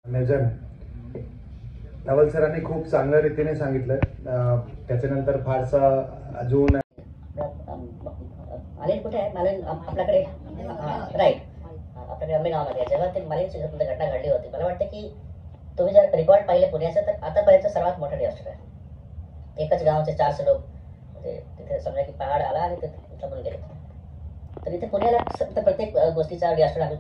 नियोजन नवल सरांनी खूप चांगल्या रीतीने सांगितलं. त्याच्यानंतर फारसा अजून मालिन कुठे आहे? मालिन आपल्याकडे राईट आपल्याकडे अंबेगावमध्ये. जेव्हा ते मालिनची घटना घडली होती, मला वाटतं की तुम्ही जर रेकॉर्ड पाहिले पुण्याचं तर आतापर्यंत सर्वात मोठं डिझास्टर आहे. एकच गावाचे 400 लोक म्हणजे तिथे समजा की पहाड आला आणि ते जमून गेले. तर इथे पुण्याला प्रत्येक गोष्टीचा डिझास्टर आम्ही